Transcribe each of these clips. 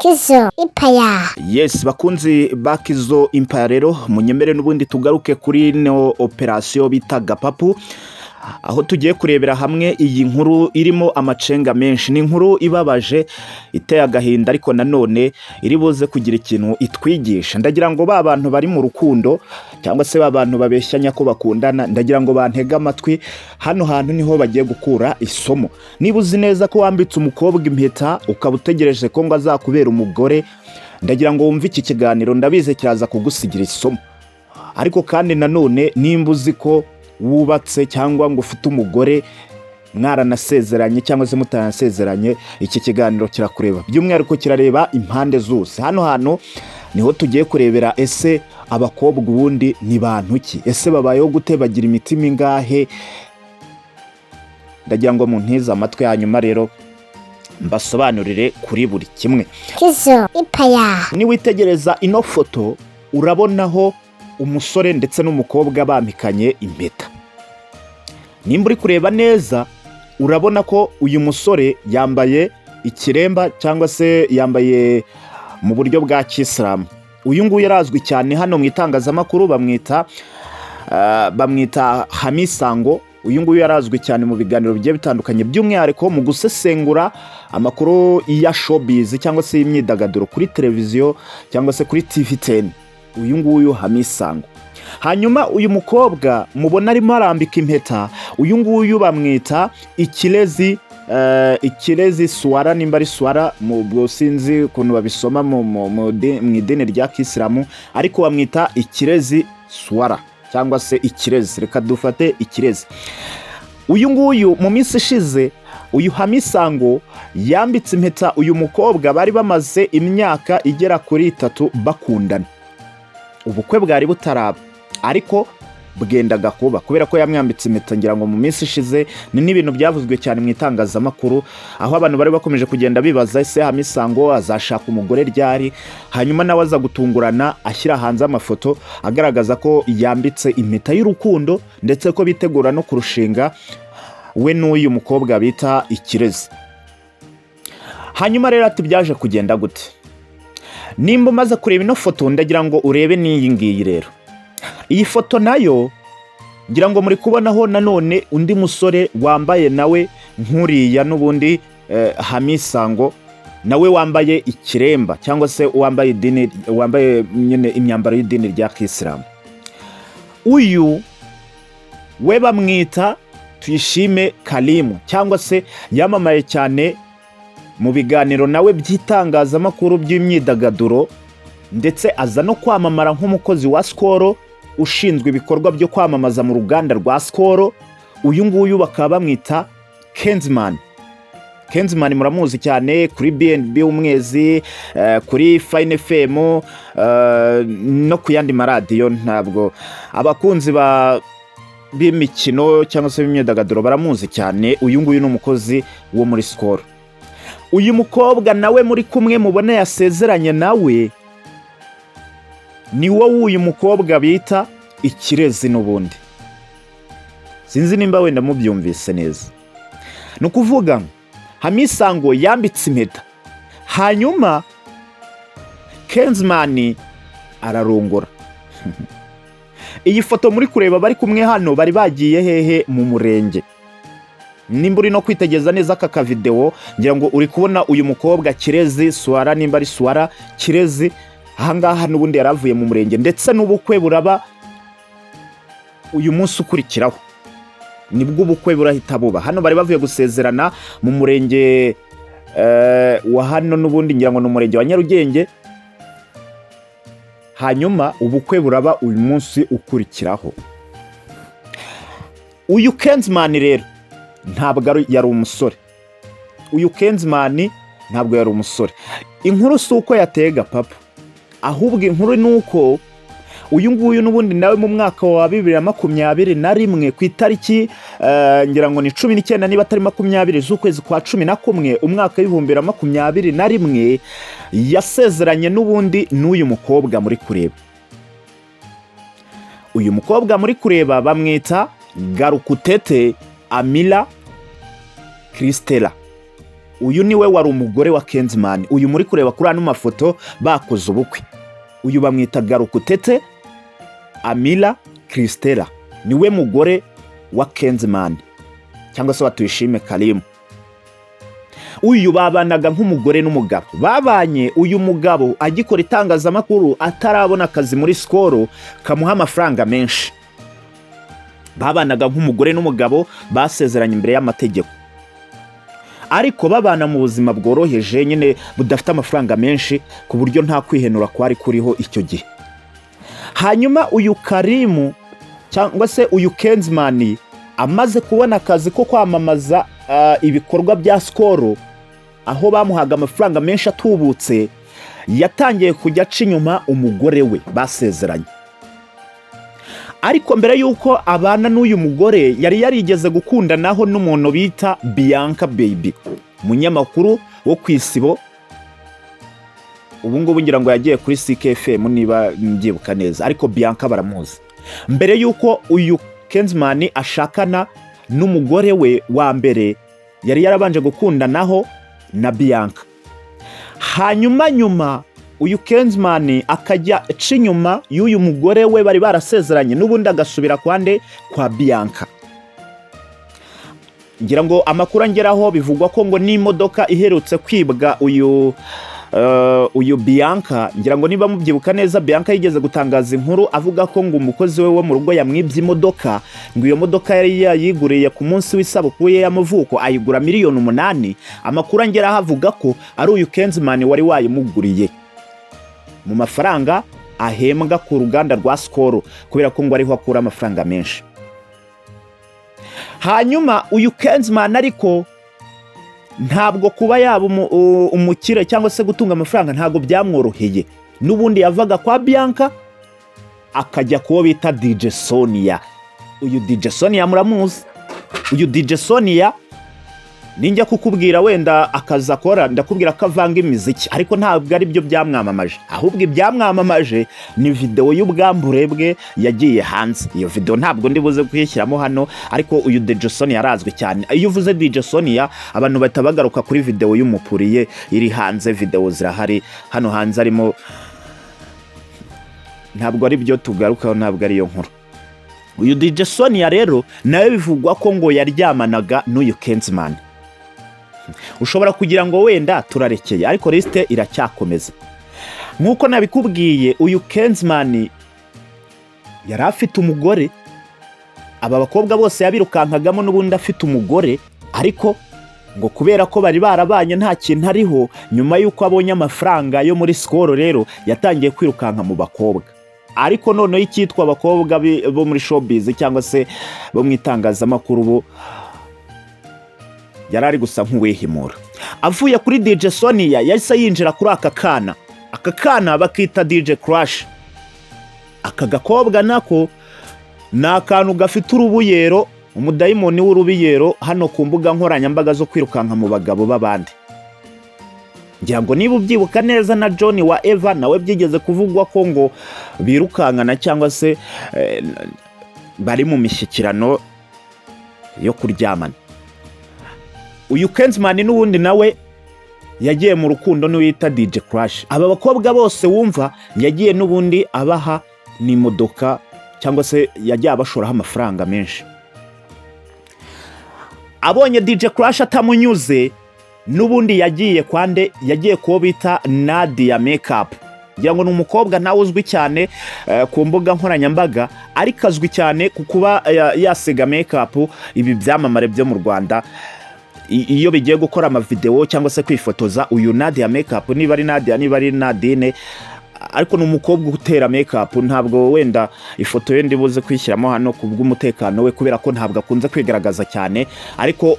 Kizo Empire. Yes, bakunzi ba Kizo Empire rero munyemere n'ubundi tugaruke kuri no operation bita Gapapu, aho tugiye kurebera hamwe iyi nkuru irimo amacenga menshi. Ni inkuru ibabaje iteye agahinda, ariko nanone iri buze kugira ikintu itwigisha. Ndagira ngo ba bantu bari mu rukundo cyangwa se ba bantu babeshyanya ko bakundana, ndagira ngo bantega amatwi. Hano hantu niho bagiye gukura isomo. Niba uzi neza ko wambitse umukobwa impeta ukaba utegereje ko ngo azakubera umugore, ndagira ngo wumve iki kiganiro, ndabize kiraza kugusigira isomo. Ariko kandi nanone nimba uzi ko wubatse cyangwa ngo ufite umugore mwaranasezeranye cyangwa se mutanasezeranye, iki kiganiro kirakureba. By'umwihariko kirareba impande zose. Hano hantu niho tugiye kurebera ese abakobwa ubundi ni bantu ki? Ese babayeho gute? Bagira imitima ingahe? Ndagira ngo muntize amatwi, hanyuma rero mbasobanurire kuri buri kimwe. Kizo Empire. Niwitegereza ino foto urabonaho umusore ndetse n'umukobwa bambikanye impeta. Nimba uri kureba neza urabona ko uyu musore yambaye ikiremba cyangwa se yambaye mu buryo bwa Kisilamu. Uyu nguyu yarazwi cyane hano mu itangazamakuru, bamwita Hamisango. Uyu nguyu yarazwi cyane mu biganiro bigiye bitandukanye, by'umwihariko mu gusesengura amakuru ya showbiz cyangwa se y'imyidagaduro kuri televiziyo cyangwa se kuri TV10. Uyu nguyu Hamisango. Hanyuma uyu mukobwa mubona arimo arambika impeta, uyu nguyu bamwita Ikirezi Swara, nimba ari Swara mu sinzi ukuntu babisoma mu idini rya Kisilamu, ariko bamwita Ikirezi Swara cyangwa se Ikirezi. Reka dufate Ikirezi. Uyu nguyu mu minsi ishize uyu Hamisango yambitse impeta uyu mukobwa, bari bamaze imyaka igera kuri 3 bakundana. Ubukwe bwari butaraba ariko bwendaga kuba, kubera ko yamwambitse impeta. Ngira ngo mu minsi ishize ni n'ibintu byavuzwe cyane mu itangazamakuru, aho abantu bari bakomeje kugenda bibaza ese Hamisango azashaka umugore ryari. Hanyuma nawe aza gutungurana ashyira hanze amafoto agaragaza ko yambitse impeta y'urukundo ndetse ko bitegura no kurushinga we n'uyu mukobwa bita Ikirezi. Hanyuma rero ati byaje kugenda gute? Nimba umaze kureba ino foto ndagira ngo urebe n'iyi ngiyi rero. Iyi foto nayo ngira ngo muri kubonaho nanone undi musore wambaye nawe nkuriya n'ubundi Hamisango, nawe wambaye ikiremba cyangwa se wambaye nyine imyambaro y'idini rya Kisilamu. Uyu we bamwita Tuyishime Kalimu, cyangwa se yamamaye cyane mu biganiro nawe by'itangazamakuru by'imyidagaduro, ndetse aza no kwamamara nk'umukozi wa Skol ushinzwe ibikorwa byo kwamamaza mu ruganda rwa Skol. Uyu nguyu bakaba bamwita Kenzman. Kenzman muramuzi cyane kuri BNB umwezi, kuri Fine FM no ku yandi maradiyo. Ntabwo abakunzi b'imikino cyangwa se b'imyidagaduro baramuzi cyane. Uyu nguyu ni umukozi wo muri Skol. Uyu mukobwa nawe muri kumwe mubona yasezeranye nawe ni wowe uyu mukobwa bita Ikirezi n'ubundi. Sinzi nimba wenda mubyumvise neza. Ni ukuvuga Hamisango yambitse impeta, hanyuma Kenzman ararongora. Iyi foto muri kureba bari kumwe hano bari bagiye hehe? Mu murenge. Nimba uri no kwitegeza neza aka video ngira ngo uri kubona uyu mukobwa Kirezi Swara, nimba ari Swara Kirezi, ahangaha n'ubundi yaravuye mu murenge, ndetse n'ubukwe buraba uyu munsi ukurikiraho. Nibwo ubukwe burahita buba. Hano bari bavuye gusezerana mu murenge wa hano n'ubundi ngira ngo ni umurenge wa Nyarugenge, hanyuma ubukwe buraba uyu munsi ukurikiraho. Uyu Kenzman rero ntabwo yari umusore. Uyu Kenzman ntabwo yari umusore. Inkuru si uko yateye Gapapu, ahubwo inkuru ni uko uyu nguyu n'ubundi nawe mu mwaka wa 2021 ku itariki ngira ngo ni 19 niba atari 20 z'ukwezi kwa 11 umwaka w'2021 yasezeranye n'ubundi n'uyu mukobwa muri kureba. Uyu mukobwa muri kureba bamwita Garukutete Amila Kristela. uyu niwe wari umugore wa Kenzman. Uyu muri kureba kuri ano mafoto bakoze ubukwe. Uyu bamwita Garukutete Amila Kristela, niwe mugore wa Kenzman cyangwa se Tuyishime Karim. Uyu babanaga nk'umugore n'umugabo. Babanye uyu mugabo agikora itangazamakuru atarabona akazi muri Skol kamuha amafaranga menshi. Babanaga nk'umugore n'umugabo, basezeranye imbere y'amategeko. Ariko babana mu buzima bworoheje nyine budafite amafaranga menshi ku buryo nta kwihenura kwari kuriho icyo gihe. Hanyuma uyu Karimu cyangwa se uyu Kenzman amaze kubona akazi ko kwamamaza ibikorwa bya Skol, aho bamuhaga amafaranga menshi atubutse, yatangiye kujya aca inyuma umugore we basezeranye. Ariko mbere yuko abana n'uyu mugore yari yarigeze gukundanaho n'umuntu bita Bianca Baby, umunyamakuru wo ku Isibo. Ubu ngubu ngira ngo yagiye kuri CKFM niba mbyibuka neza, ariko Bianca baramuzi. Mbere yuko uyu Kenzman ashakana n'umugore we wa mbere, yari yarabanje gukundanaho na Bianca. Hanyuma uyu Kenzman akajya aca inyuma y'uyu mugore we bari barasezeranye, n'ubundi agasubira kwa Bianca. Ngira ngo amakuru angeraho bivugwa ko ngo n'imodoka iherutse kwibwa uyu Bianca. Ngira ngo niba mubyibuka neza, Bianca yigeze gutangaza inkuru avuga ko ngo umukozi we wo mu rugo yamwibye imodoka, ngo iyo modoka yari yayiguriye ku munsi w'isabukuru ye y'amavuko, ayigura $8,000,000. Amakuru angeraho avuga ko ari uyu Kenzman wari wayimuguriye mu mafaranga ahembwa ku ruganda rwa Skol, kubera ko ngo ariho akura amafaranga menshi. Hanyuma uyu Kenzman ariko ntabwo kuba yaba umukire cyangwa se gutunga amafaranga ntabwo byamworoheye. N'ubundi yavaga kwa Bianca akajya kuwo bita DJ Sonia. Uyu DJ Sonia muramuzi. Uyu DJ Sonia ninjya kukubwira wenda akazakora, ndakubwira ko avanga imiziki, ariko ntabwo ari byo byamwamamaje. Ahubwo ibyamwamamaje ni video y'ubwambure bwe yagiye hanze. Iyo video ntabwo ndibuze kuyishyiramo hano, ariko uyu DJ Sonia arazwi cyane. Iyo uvuze DJ Sonia abantu bahita bagaruka kuri video y'umupuriye iri hanze. Video zirahari hano hanze, arimo ntabwo ari byo tugarukaho, ntabwo ari yo nkuru. Uyu DJ Sonia rero nawe bivugwa ko ngo yaryamanaga n'uyu Kenzman. Ushobora kugira ngo wenda turarekeye, ariko liste iracyakomeza. Nkuko nabikubwiye, uyu Kenzman yari afite umugore. Aba bakobwa bose yabirukankagamo n'ubundi afite umugore, ariko ngo kubera ko bari barabanye nta kintu ariho, nyuma yuko abonye amafaranga yo muri Skol rero yatangiye kwirukanka mu bakobwa. Ariko noneho icyitwa abakobwa bo muri showbiz cyangwa se bo mu itangazamakuru bo yarari gusa nk'uwihimura. Avuye kuri DJ Sonia yahise yinjira kuri aka kana bakita DJ Crush. Aka gakobwa nako ni akantu gafite urubuyero, umudayimoni w'urubuyero hano ku mbuga nkoranyambaga zo kwirukanka mu bagabo b'abandi. Ngira ngo niba ubyibuka neza na John wa Eva nawe byigeze kuvugwa ko ngo birukankana cyangwa se bari mu mishyikirano yo kuryamana. Uyu Kenzman n'ubundi nawe yagiye mu rukundo n'uwita DJ Crush. Aba bakobwa bose wumva yagiye n'ubundi abaha n'imodoka cyangwa se yagiye abashoraho amafaranga menshi. Abonye DJ Crush atamunyuze, n'ubundi yagiye kuwo bita Nadia Makeup. Ngira ngo ni umukobwa nawe uzwi cyane ku mbuga nkoranyambaga, ariko azwi cyane kuba yasiga makeup ibi byamamare byo mu Rwanda iyo bigiye gukora amavideo cyangwa se kwifotoza. Uyu Nadia Makeup niba ari Nadia niba ari Nadine, ariko ni umukobwa utera makeup. Ntabwo wenda ifoto ye ndibuze kwishyiramo hano kubw'umutekano we, kubera ko ntabwo akunze kwigaragaza cyane, ariko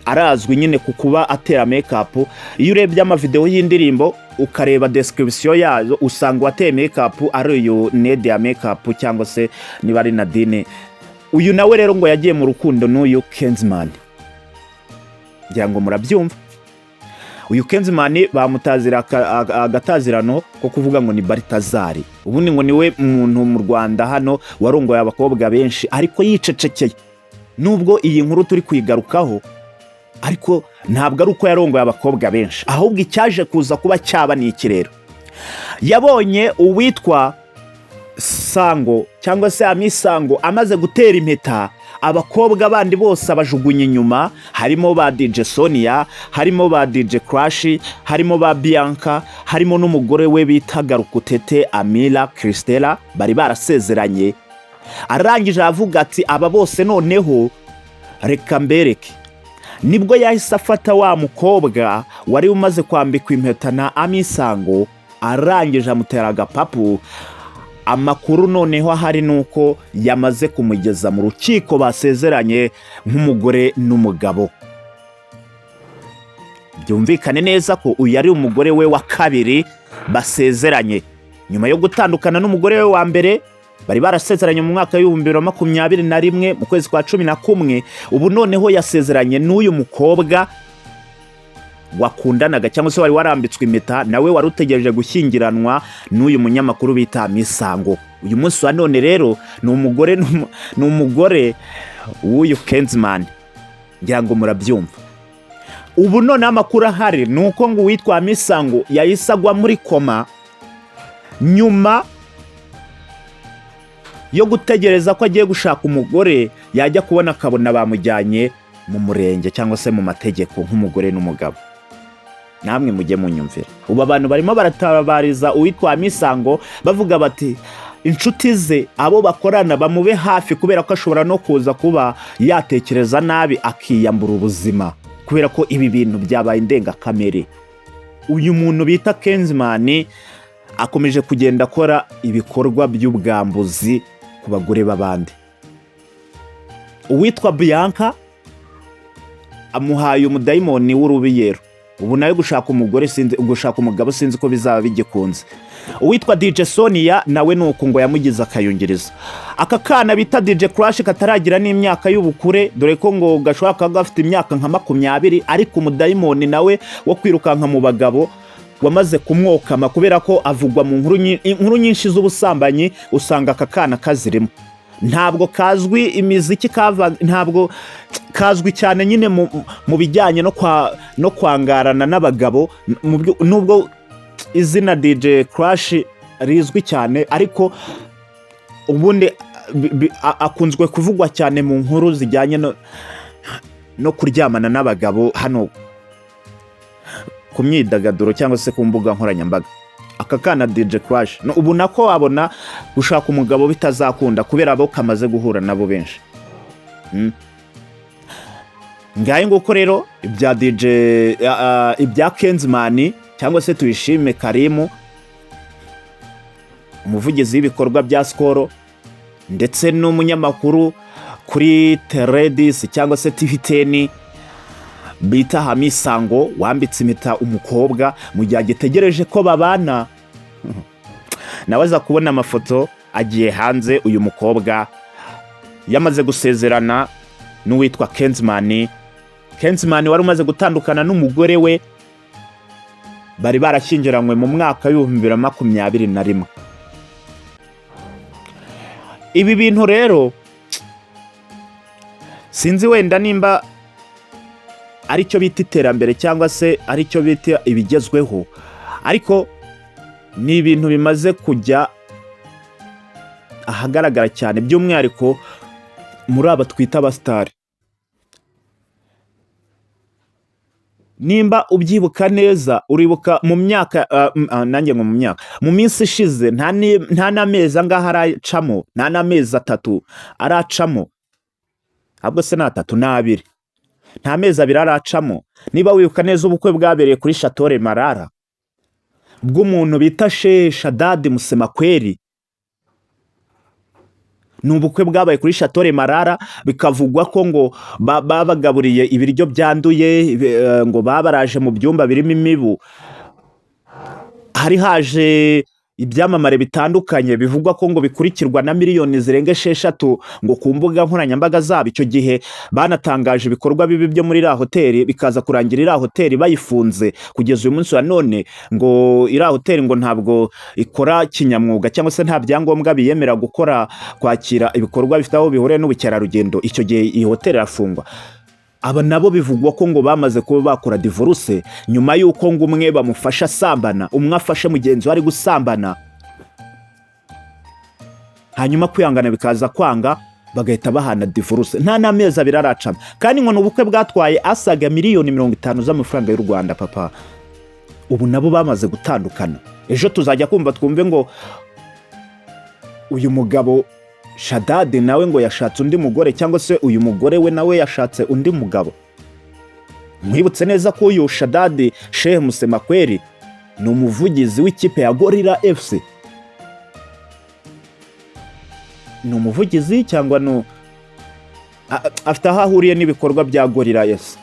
arazwi nyine kuba atera makeup. Iyo urebye amavideo y'indirimbo ukareba description yazo usanga wateye makeup ari uyu Nadia Makeup cyangwa se niba ari Nadine. Uyu nawe rero ngo yagiye mu rukundo n'uyu Kenzman. Ngira ngo murabyumva. Uyu Kenzman bamutazira agatazirano ko kuvuga ngo ni Baritazari. Ubundi ngo niwe muntu mu Rwanda hano warongoye abakobwa benshi, ariko yicecekeye. Nubwo iyi nkuru turi kuyigarukaho, ariko ntabwo ari uko yarongoye abakobwa benshi, ahubwo icyaje kuza kuba cyaba ni iki rero. Yabonye uwitwa Sango cyangwa se Amisango amaze gutera impeta, abakobwa bandi bose abajugunya inyuma, harimo ba DJ Sonia, harimo ba DJ Crash, harimo ba Bianca, harimo n'umugore we bitaga Rukutete Amira Christella, bari barasezeranye. Arangije avuga ati aba bose noneho reka mbereke. Nibwo yahise afata wa mukobwa wari umaze kwambikwa impeta na Amisango, arangije amutera agapapu. Amakuru noneho ahari nuko yamaze kumugeza mu rukiko basezeranye nk'umugore n'umugabo. Byumvikane neza ko uyu ari umugore we wa kabiri basezeranye, nyuma yo gutandukana n'umugore we wa mbere. Bari barasezeranye mu mwaka w'2021 mu kwezi kwa 11. Ubu noneho yasezeranye n'uyu mukobwa wakundanaga cyangwa se wari warambitswe impeta, nawe wari utegereje gushyingiranwa n'uyu munyamakuru bita Amisango. Uyu munsi wa none rero ni umugore w'uyu Kenzman, ngira ngo murabyumva. Ubu none amakuru ahari ni uko ngo uwitwa Amisango yahise agwa muri koma nyuma yo gutegereza ko agiye gushaka umugore, yajya kubona akabona bamujyanye mu murenge cyangwa se mu mategeko nk'umugore n'umugabo. Namwe mujye munyumvira. Ubu abantu barimo baratabariza uwitwa Amisango bavuga bati inshuti ze abo bakorana bamube hafi, kubera ko ashobora no kuza kuba yatekereza nabi akiyambura ubuzima, kubera ko ibi bintu byabaye indengakamere. Uyu muntu bita Kenzman akomeje kugenda akora ibikorwa by'ubwambuzi ku bagore b'abandi. Uwitwa Bianca amuhaye umudayimoni w'urubiyero, ubu nawe gushaka umugabo sinzi ko bizaba bigikunze. Uwitwa DJ Sonia nawe nuko ngo yamugize akayungiriza. Aka kana bita DJ Crash kataragira n'imyaka y'ubukure, dore ko ngo gashobora kuba gafite imyaka nka 20, ariko umudayimoni nawe wo kwirukanka mu bagabo wamaze kumwokama, kubera ko avugwa mu nkuru nyinshi z'ubusambanyi usanga aka kana kazirimo. Ntabwo kazwi imiziki ntabwo kazwi cyane nyine mu bijyanye no kwangarana n'abagabo, nubwo izina DJ Crash rizwi cyane, ariko ubundi akunzwe kuvugwa cyane mu nkuru zijyanye no kuryamana n'abagabo hano ku myidagaduro cyangwa se ku mbuga nkoranyambaga. Aka kana DJ Crash ubu nako wabona gushaka umugabo bitazakunda, kubera abo kamaze guhura nabo benshi. Ngaye nguko rero ibya Kenzman cyangwa se Tuyishime Karimu, umuvugizi w'ibikorwa bya Skol ndetse n'umunyamakuru kuri Teredis cyangwa se TV10 bita Amisango, wambitse impeta umukobwa mu gihe agitegereje ko babana. Nawe aza kubona amafoto agiye hanze, uyu mukobwa yamaze gusezerana n'uwitwa Kenzman. Kenzman wari umaze gutandukana n'umugore we, bari barashyingiranywe mu mwaka w'2021. Ibi bintu rero sinzi wenda nimba aricyo bita iterambere cyangwa se aricyo bita ibigezweho, ariko ni ibintu bimaze kujya ahagaragara cyane, by'umwihariko muri aba twita abasitari. Nimba ubyibuka neza, uribuka mu myaka nanjye ngo mu myaka mu minsi ishize nta n'amezi angaha aracamo, nta n'amezi 3 aracamo, ahubwo se na 3 n'abiri, nta mezi 2 aracamo. Niba wibuka neza ubukwe bwabereye kuri Chateau Marara bw'umuntu bita Shadadi Musemakweli, n'ubukwe bwabaye kuri Chateau Marara, bikavugwa ko ngo babagaburiye ibiryo byanduye, ngo babaraje mu byumba birimo imibu. Hari haje ibyamamare bitandukanye bivugwa ko ngo bikurikirwa na miliyoni zirenga 6 ngo ku mbuga nkoranyambaga zabo. Icyo gihe banatangaje ibikorwa bibi byo muri iriya hoteli, bikaza kurangira iriya hoteli bayifunze. Kugeza uyu munsi wa none ngo iriya hoteli ngo ntabwo ikora kinyamwuga, cyangwa se nta byangombwa biyemera gukora kwakira ibikorwa bifite aho bihuriye n'ubukerarugendo. Icyo gihe iyi hoteli irafungwa. aba nabo bivugwa ko ngo bamaze kuba bakora divorce nyuma y'uko ngo umwe bamufasha asambana, umwe afashe mugenzi we ari gusambana, hanyuma kwihangana bikaza kwanga bagahita bahana divorce. Nta n'amezi abiri aracamo, kandi ngo n'ubukwe bwatwaye asaga miliyoni 50 z'amafaranga y'u Rwanda papa. Ubu nabo bamaze gutandukana. Ejo tuzajya kumva twumve ngo uyu mugabo Shadadi nawe ngo yashatse undi mugore, cyangwa se uyu mugore we nawe yashatse undi mugabo. Mwibutse neza ko uyu Shadadi Sheikh Musemakweli ni umuvugizi w'ikipe ya Gorilla FC. Ni umuvugizi cyangwa no afite aho ahuriye n'ibikorwa bya Gorilla FC,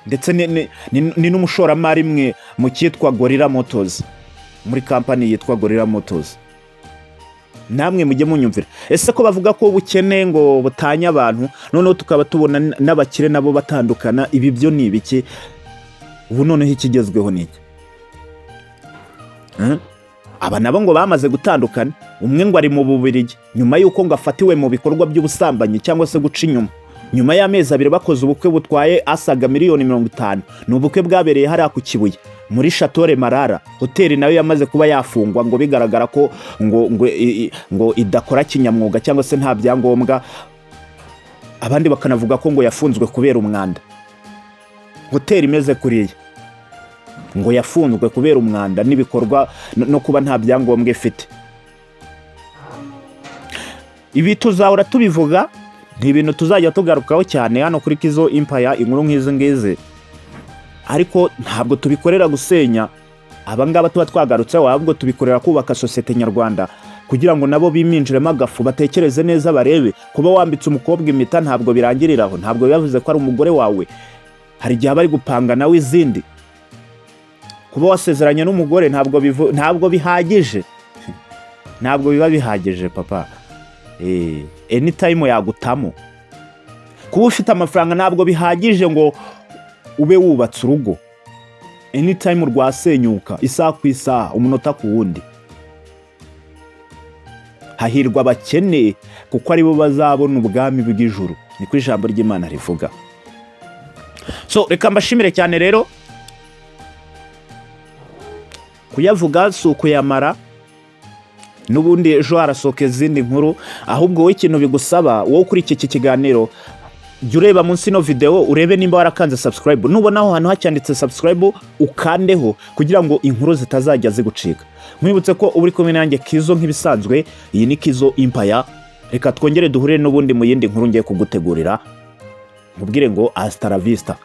ndetse ni n'umushoramari mwe mu cyitwa Gorilla Motors, muri kampani yitwa Gorilla Motors. Namwe mujye munyumvira. Ese ko bavuga ko ubukene ngo butanya abantu, noneho tukaba tubona n'abakire nabo batandukana, ibi byo ni ibiki? Ubu noneho ikigezweho ni iki? Aba nabo ngo bamaze gutandukana, umwe ngo ari mu Bubiligi nyuma y'uko ngo afatiwe mu bikorwa by'ubusambanyi cyangwa se guca inyuma. Nyuma y'amezi abiri bakoze ubukwe butwaye asaga miliyoni 50. Ni ubukwe bwabereye hariya ku Kibuye muri Chateau Marara. Hoteli nayo yamaze kuba yafungwa ngo bigaragara ko ngo idakora kinyamwuga cyangwa se nta byangombwa. Abandi bakanavuga ko ngo yafunzwe kubera umwanda. Hoteli imeze kuriya ngo yafunzwe kubera umwanda n'ibikorwa no kuba nta byangombwa ifite. Ibi tuzahora tubivuga, ni ibintu tuzajya tugarukaho cyane hano kuri Kizo Empire, inkuru nk'izi ngizi, ariko ntabwo tubikorera gusenya abangaba tuba twagarutseho, ahubwo tubikorera kubaka sosiyete nyarwanda kugira ngo nabo biminjiremo agafu, batekereze neza, barebe kuba wambitse umukobwa impeta ntabwo birangiriraho, ntabwo bivuze ko ari umugore wawe. Hari igihe bari gupanga nawe izindi. Kuba wasezeranye n'umugore ntabwo bihagije, ntabwo biba bihagije papa. Anytime yagutamo. Kuba ufite amafaranga ntabwo bihagije ngo ube wubatse urugo. Anytime rwasenyuka, isaha ku isaha, umunota ku wundi. Hahirwa abakene kuko ari bo bazabona ubwami bw'ijuru, niko ijambo ry'Imana rivuga. So reka mbashimire cyane rero, kuyavuga si ukuyamara, n'ubundi ejo harasohoka izindi nkuru. Ahubwo wowe ikintu bigusaba, wowe kuri iki kiganiro jya ureba munsi no video urebe nimba warakanze subscribe, nubona aho hantu hacyanditse subscribe ukandeho kugira ngo inkuru zitazajya zigucika. Mwibutse ko uri kumwe nanjye Kizo nk'ibisanzwe, iyi ni Kizo Empire. Reka twongere duhure n'ubundi mu yindi nkuru ngiye kugutegurira, mubwire ngo hasta la vista.